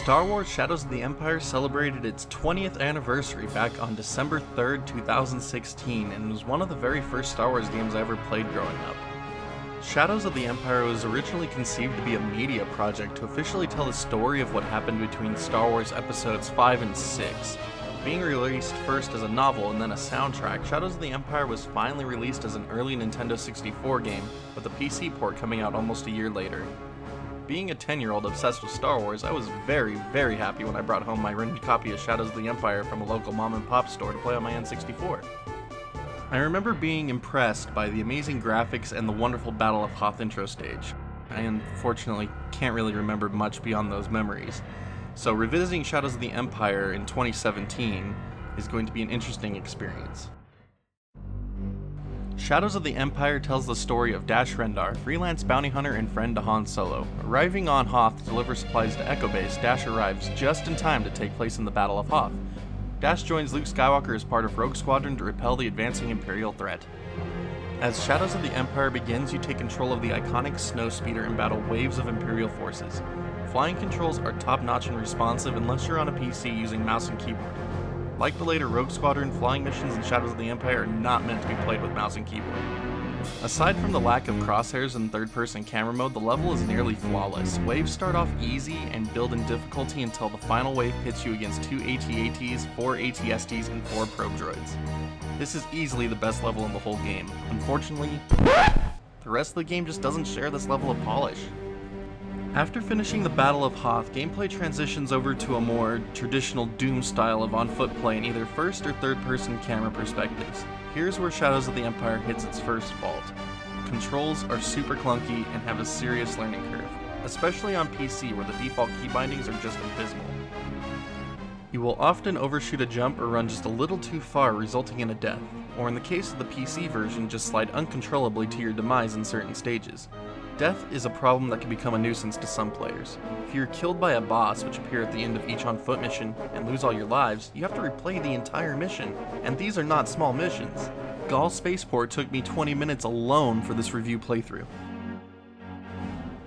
Star Wars Shadows of the Empire celebrated its 20th anniversary back on December 3rd, 2016, and was one of the very first Star Wars games I ever played growing up. Shadows of the Empire was originally conceived to be a media project to officially tell the story of what happened between Star Wars Episodes 5 and 6. Being released first as a novel and then a soundtrack, Shadows of the Empire was finally released as an early Nintendo 64 game, with a PC port coming out almost a year later. Being a 10-year-old obsessed with Star Wars, I was very, very happy when I brought home my rented copy of Shadows of the Empire from a local mom-and-pop store to play on my N64. I remember being impressed by the amazing graphics and the wonderful Battle of Hoth intro stage. I unfortunately can't really remember much beyond those memories, so revisiting Shadows of the Empire in 2017 is going to be an interesting experience. Shadows of the Empire tells the story of Dash Rendar, freelance bounty hunter and friend to Han Solo. Arriving on Hoth to deliver supplies to Echo Base, Dash arrives just in time to take place in the Battle of Hoth. Dash joins Luke Skywalker as part of Rogue Squadron to repel the advancing Imperial threat. As Shadows of the Empire begins, you take control of the iconic Snowspeeder and battle waves of Imperial forces. Flying controls are top-notch and responsive unless you're on a PC using mouse and keyboard. Like the later Rogue Squadron, flying missions in Shadows of the Empire are not meant to be played with mouse and keyboard. Aside from the lack of crosshairs in third-person camera mode, the level is nearly flawless. Waves start off easy and build in difficulty until the final wave pits you against 2 AT-ATs, 4 AT-STs, and 4 probe droids. This is easily the best level in the whole game. Unfortunately, the rest of the game just doesn't share this level of polish. After finishing the Battle of Hoth, gameplay transitions over to a more traditional Doom style of on-foot play in either first or third-person camera perspectives. Here's where Shadows of the Empire hits its first fault. Controls are super clunky and have a serious learning curve, especially on PC where the default key bindings are just abysmal. You will often overshoot a jump or run just a little too far, resulting in a death, or in the case of the PC version, just slide uncontrollably to your demise in certain stages. Death is a problem that can become a nuisance to some players. If you're killed by a boss, which appear at the end of each on-foot mission, and lose all your lives, you have to replay the entire mission, and these are not small missions. Gaul Spaceport took me 20 minutes alone for this review playthrough.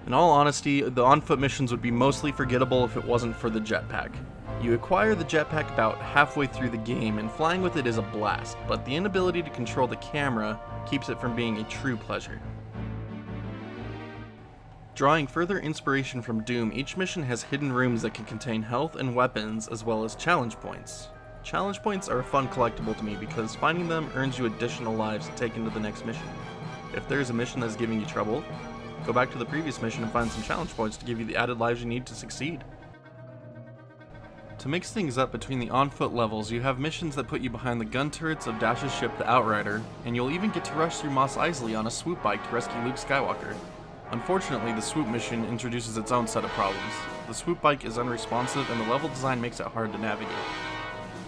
In all honesty, the on-foot missions would be mostly forgettable if it wasn't for the jetpack. You acquire the jetpack about halfway through the game, and flying with it is a blast, but the inability to control the camera keeps it from being a true pleasure. Drawing further inspiration from Doom, each mission has hidden rooms that can contain health and weapons, as well as challenge points. Challenge points are a fun collectible to me because finding them earns you additional lives to take into the next mission. If there's a mission that's giving you trouble, go back to the previous mission and find some challenge points to give you the added lives you need to succeed. To mix things up between the on-foot levels, you have missions that put you behind the gun turrets of Dash's ship, the Outrider, and you'll even get to rush through Mos Eisley on a swoop bike to rescue Luke Skywalker. Unfortunately, the swoop mission introduces its own set of problems. The swoop bike is unresponsive and the level design makes it hard to navigate.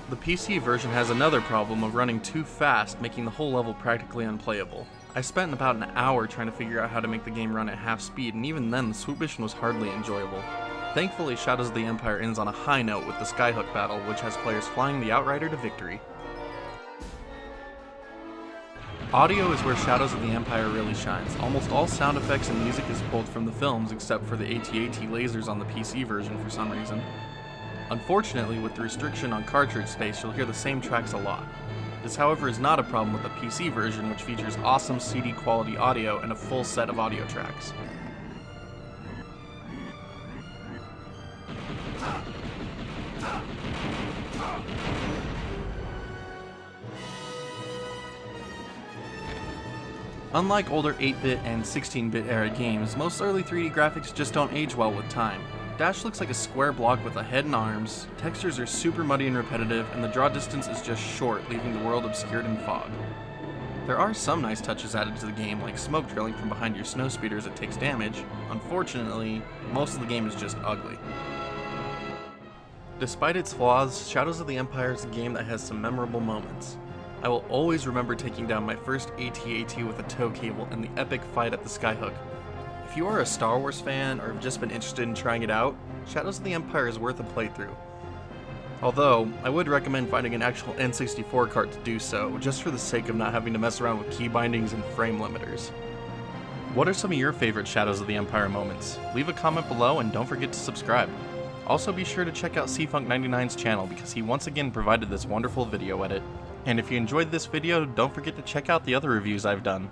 The PC version has another problem of running too fast, making the whole level practically unplayable. I spent about an hour trying to figure out how to make the game run at half speed, and even then the swoop mission was hardly enjoyable. Thankfully, Shadows of the Empire ends on a high note with the Skyhook battle, which has players flying the Outrider to victory. Audio is where Shadows of the Empire really shines. Almost all sound effects and music is pulled from the films, except for the AT-AT lasers on the PC version for some reason. Unfortunately, with the restriction on cartridge space, you'll hear the same tracks a lot. This, however, is not a problem with the PC version, which features awesome CD quality audio and a full set of audio tracks. Unlike older 8-bit and 16-bit era games, most early 3D graphics just don't age well with time. Dash looks like a square block with a head and arms, textures are super muddy and repetitive, and the draw distance is just short, leaving the world obscured in fog. There are some nice touches added to the game, like smoke trailing from behind your snowspeeder as it takes damage. Unfortunately, most of the game is just ugly. Despite its flaws, Shadows of the Empire is a game that has some memorable moments. I will always remember taking down my first AT-AT with a tow cable in the epic fight at the Skyhook. If you are a Star Wars fan or have just been interested in trying it out, Shadows of the Empire is worth a playthrough. Although, I would recommend finding an actual N64 cart to do so, just for the sake of not having to mess around with key bindings and frame limiters. What are some of your favorite Shadows of the Empire moments? Leave a comment below and don't forget to subscribe. Also be sure to check out CFunk99's channel because he once again provided this wonderful video edit. And if you enjoyed this video, don't forget to check out the other reviews I've done.